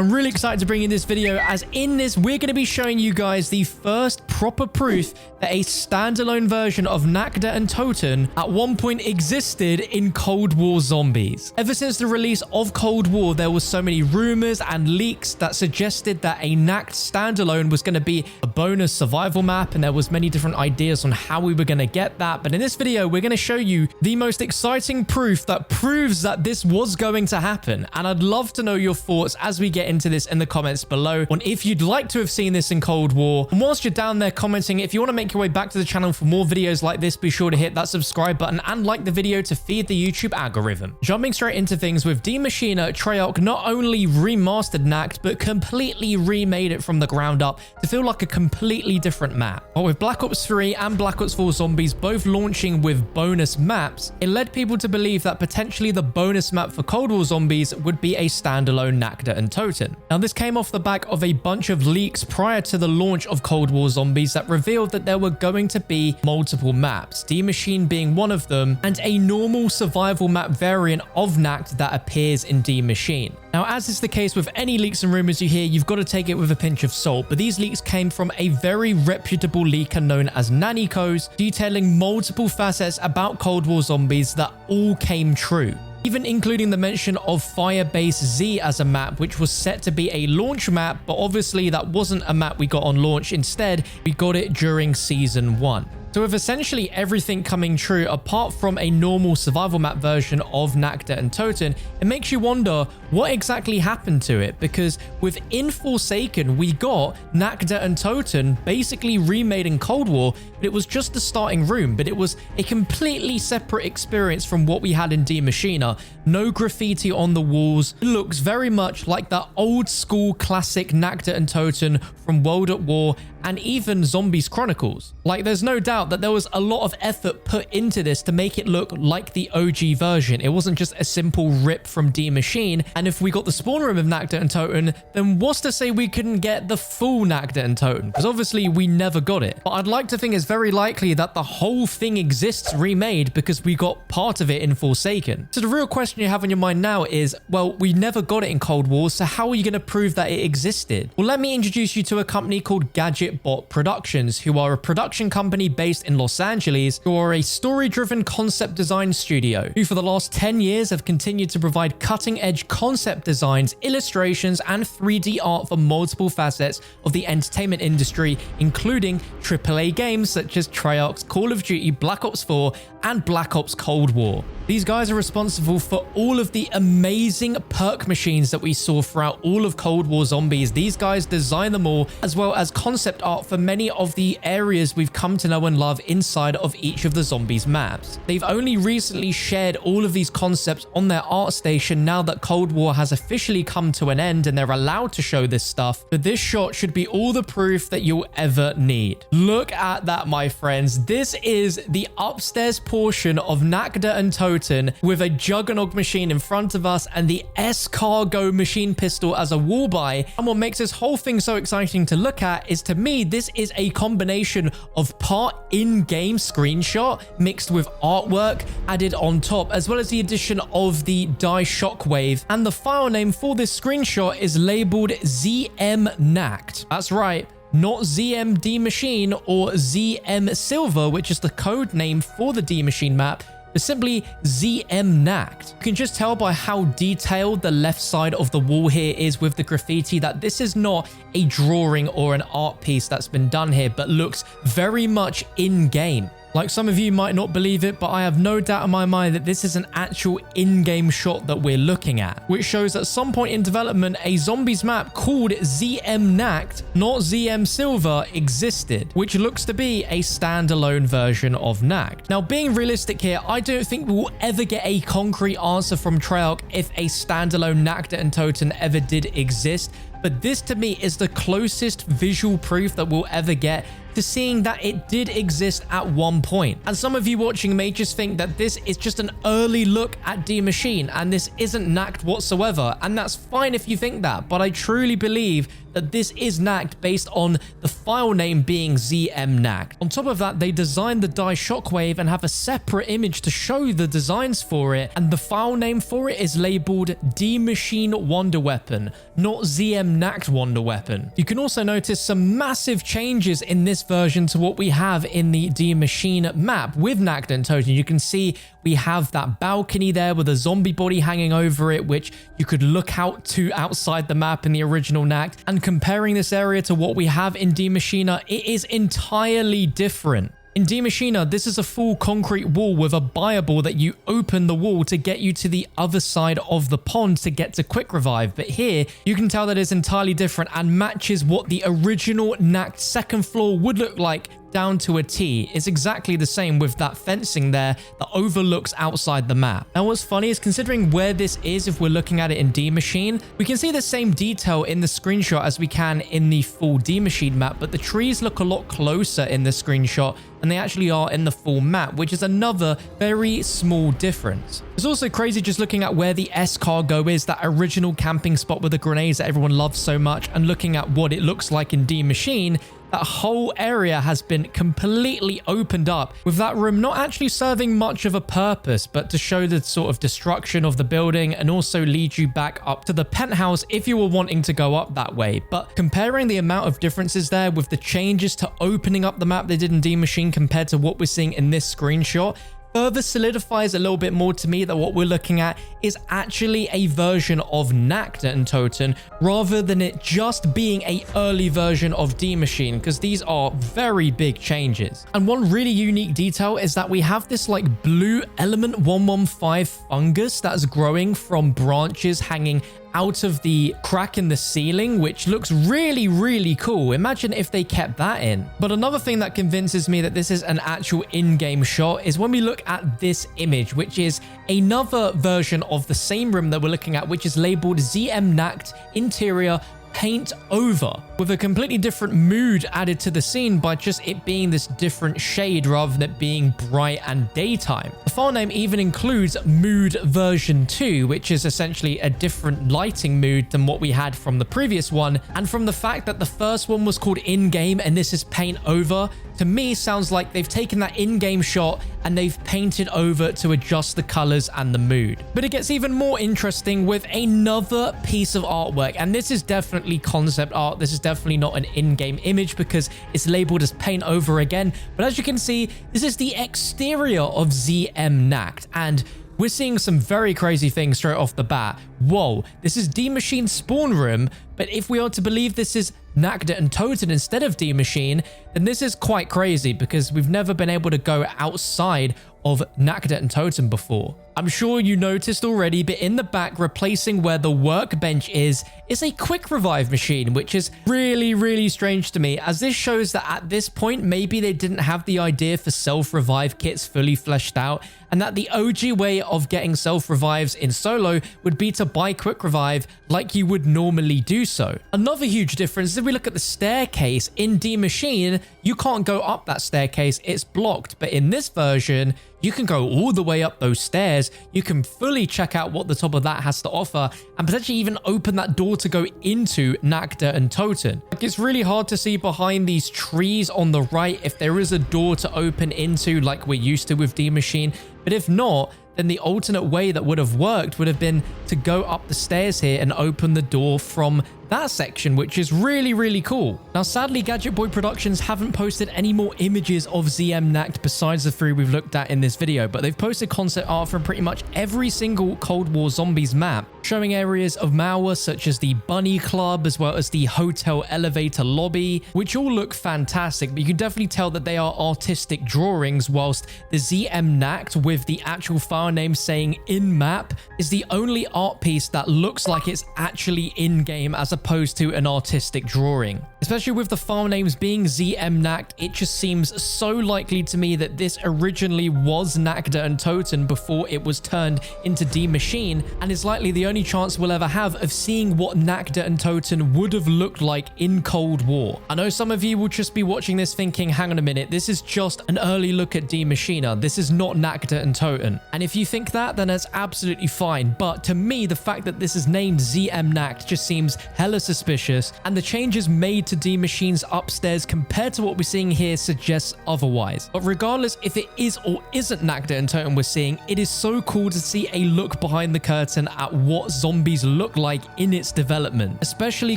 I'm really excited to bring you this video, as in this we're going to be showing you guys the first proper proof that a standalone version of Nacht Der Untoten at one point existed in Cold War zombies. Ever since the release of Cold War, there was so many rumors and leaks that suggested that a Nacht standalone was going to be a bonus survival map, and there was many different ideas on how we were going to get that. But in this video, we're going to show you the most exciting proof that proves that this was going to happen. And I'd love to know your thoughts as we get into this in the comments below on if you'd like to have seen this in Cold War. And whilst you're down there commenting, if you want to make your way back to the channel for more videos like this, be sure to hit that subscribe button and like the video to feed the YouTube algorithm. Jumping straight into things, with Die Maschine, Treyarch not only remastered Nacht, but completely remade it from the ground up to feel like a completely different map. But with Black Ops 3 and Black Ops 4 Zombies both launching with bonus maps, it led people to believe that potentially the bonus map for Cold War Zombies would be a standalone Nacht Der Untoten. Now, this came off the back of a bunch of leaks prior to the launch of Cold War Zombies that revealed that there were going to be multiple maps, Die Maschine being one of them, and a normal survival map variant of Nacht that appears in Die Maschine. Now, as is the case with any leaks and rumors you hear, you've got to take it with a pinch of salt, but these leaks came from a very reputable leaker known as Nannyco's, detailing multiple facets about Cold War Zombies that all came true, even including the mention of Firebase Z as a map, which was set to be a launch map, but obviously that wasn't a map we got on launch. Instead, we got it during Season 1. So with essentially everything coming true, apart from a normal survival map version of Nacht Der Untoten, it makes you wonder what exactly happened to it, because within Forsaken, we got Nacht Der Untoten basically remade in Cold War, but it was just the starting room, but it was a completely separate experience from what we had in Die Maschine. No graffiti on the walls. It looks very much like that old school classic Nacht Der Untoten from World at War and even Zombies Chronicles. Like, there's no doubt that there was a lot of effort put into this to make it look like the OG version. It wasn't just a simple rip from Die Maschine. And if we got the spawn room of Nacht Der Untoten, then what's to say we couldn't get the full Nacht Der Untoten? Because obviously we never got it. But I'd like to think it's very likely that the whole thing exists remade, because we got part of it in Forsaken. So the real question you have on your mind now is, well, we never got it in Cold War, so how are you going to prove that it existed? Well, let me introduce you to a company called Gadgetbot Productions, who are a production company based in Los Angeles, who are a story-driven concept design studio, who for the last 10 years have continued to provide cutting-edge concept designs, illustrations, and 3D art for multiple facets of the entertainment industry, including AAA games such as Treyarch's Call of Duty Black Ops 4 and Black Ops Cold War. These guys are responsible for all of the amazing perk machines that we saw throughout all of Cold War Zombies. These guys designed them all, as well as concept art for many of the areas we've come to know and love inside of each of the Zombies maps. They've only recently shared all of these concepts on their art station now that Cold War has officially come to an end and they're allowed to show this stuff, but this shot should be all the proof that you'll ever need. Look at that, my friends. This is the upstairs portion of Nacht Der Untoten with a Juggernog machine in front of us and the S-Cargo machine pistol as a wall buy. And what makes this whole thing so exciting to look at is, to me, this is a combination of part in-game screenshot mixed with artwork added on top, as well as the addition of the die shockwave. And the file name for this screenshot is labeled ZM Nacht. That's right, not ZM Die Maschine or ZM Silver, which is the code name for the Die Maschine map, but simply ZM Nacht. You can just tell by how detailed the left side of the wall here is with the graffiti that this is not a drawing or an art piece that's been done here, but looks very much in-game. Like, some of you might not believe it, but I have no doubt in my mind that this is an actual in-game shot that we're looking at, which shows at some point in development, a zombies map called ZM Nacht, not ZM Silver, existed, which looks to be a standalone version of Nacht. Now, being realistic here, I don't think we'll ever get a concrete answer from Treyarch if a standalone Nacht Der Untoten ever did exist, but this to me is the closest visual proof that we'll ever get to seeing that it did exist at one point. And some of you watching may just think that this is just an early look at Die Maschine and this isn't Nacht whatsoever, and that's fine if you think that, but I truly believe that this is Nacht based on the file name being ZM Nacht. On top of that, they designed the die Shockwave and have a separate image to show the designs for it, and the file name for it is labeled Die Maschine Wonder Weapon, not ZM Nacht Wonder Weapon. You can also notice some massive changes in this version to what we have in the Die Maschine map with Nacht Der Untoten. You can see we have that balcony there with a zombie body hanging over it, which you could look out to outside the map in the original Nacht. And comparing this area to what we have in Die Maschine, it is entirely different. In Die Maschine, this is a full concrete wall with a buyable that you open the wall to get you to the other side of the pond to get to quick revive. But here, you can tell that it's entirely different and matches what the original Nacht second floor would look like down to a T. It's exactly the same with that fencing there that overlooks outside the map. Now what's funny is considering where this is, if we're looking at it in Die Maschine, we can see the same detail in the screenshot as we can in the full Die Maschine map, but the trees look a lot closer in the screenshot than they actually are in the full map, which is another very small difference. It's also crazy just looking at where the S-Cargo is, that original camping spot with the grenades that everyone loves so much, and looking at what it looks like in Die Maschine. That whole area has been completely opened up, with that room not actually serving much of a purpose, but to show the sort of destruction of the building and also lead you back up to the penthouse if you were wanting to go up that way. But comparing the amount of differences there with the changes to opening up the map they did in Die Maschine compared to what we're seeing in this screenshot, further solidifies a little bit more to me that what we're looking at is actually a version of Nacht Der Untoten rather than it just being an early version of Die Maschine, because these are very big changes. And one really unique detail is that we have this like blue element 115 fungus that's growing from branches hanging out of the crack in the ceiling, which looks really, really cool. Imagine if they kept that in. But another thing that convinces me that this is an actual in-game shot is when we look at this image, which is another version of the same room that we're looking at, which is labeled ZM Nacht Interior Paint Over, with a completely different mood added to the scene by just it being this different shade rather than it being bright and daytime. The file name even includes Mood version 2, which is essentially a different lighting mood than what we had from the previous one. And from the fact that the first one was called in-game and this is Paint Over, to me sounds like they've taken that in-game shot and they've painted over to adjust the colors and the mood. But it gets even more interesting with another piece of artwork, and this is definitely concept art. This is definitely not an in-game image because it's labeled as Paint Over again. But as you can see, this is the exterior of ZM Nacht, and we're seeing some very crazy things straight off the bat. Whoa, this is Die Maschine spawn room, but if we are to believe this is Nacht Der Untoten instead of Die Maschine, then this is quite crazy because we've never been able to go outside of Nacht Der Untoten before. I'm sure you noticed already, but in the back, replacing where the workbench is a quick revive machine, which is really, really strange to me, as this shows that at this point, maybe they didn't have the idea for self-revive kits fully fleshed out, and that the OG way of getting self-revives in solo would be to buy quick revive like you would normally do so. Another huge difference is if we look at the staircase in Die Maschine, you can't go up that staircase, it's blocked, but in this version, you can go all the way up those stairs. You can fully check out what the top of that has to offer and potentially even open that door to go into Nacht Der Untoten. Like, it's really hard to see behind these trees on the right if there is a door to open into like we're used to with Die Maschine. But if not, then the alternate way that would have worked would have been to go up the stairs here and open the door from that section, which is really, really cool. Now, sadly, Gadget Boy Productions haven't posted any more images of ZM Nacht besides the 3 we've looked at in this video, but they've posted concept art from pretty much every single Cold War Zombies map, showing areas of Mauer such as the Bunny Club, as well as the hotel elevator lobby, which all look fantastic, but you can definitely tell that they are artistic drawings, whilst the ZM Nacht with the actual file file name saying in-map is the only art piece that looks like it's actually in-game as opposed to an artistic drawing. Especially with the file names being ZM Nacht, it just seems so likely to me that this originally was Nacht Der Untoten before it was turned into Die Maschine, and is likely the only chance we'll ever have of seeing what Nacht Der Untoten would have looked like in Cold War. I know some of you will just be watching this thinking, hang on a minute, this is just an early look at Die Maschine. This is not Nacht Der Untoten. And if you think that, then that's absolutely fine. But to me, the fact that this is named ZM Nacht just seems hella suspicious, and the changes made to Die Machine's upstairs compared to what we're seeing here suggests otherwise. But regardless if it is or isn't Nacht Der Untoten we're seeing, it is so cool to see a look behind the curtain at what zombies look like in its development, especially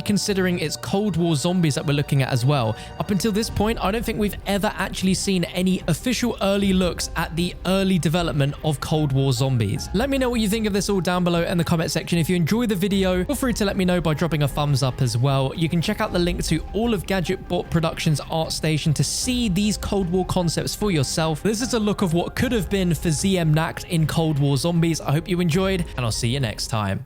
considering it's Cold War zombies that we're looking at as well. Up until this point, I don't think we've ever actually seen any official early looks at the early development of Cold War zombies. Let me know what you think of this all down below in the comment section. If you enjoyed the video, feel free to let me know by dropping a thumbs up as well. You can check out the link to all of GadgetBot Productions' ArtStation to see these Cold War concepts for yourself. This is a look of what could have been for ZM Nacht in Cold War zombies. I hope you enjoyed, and I'll see you next time.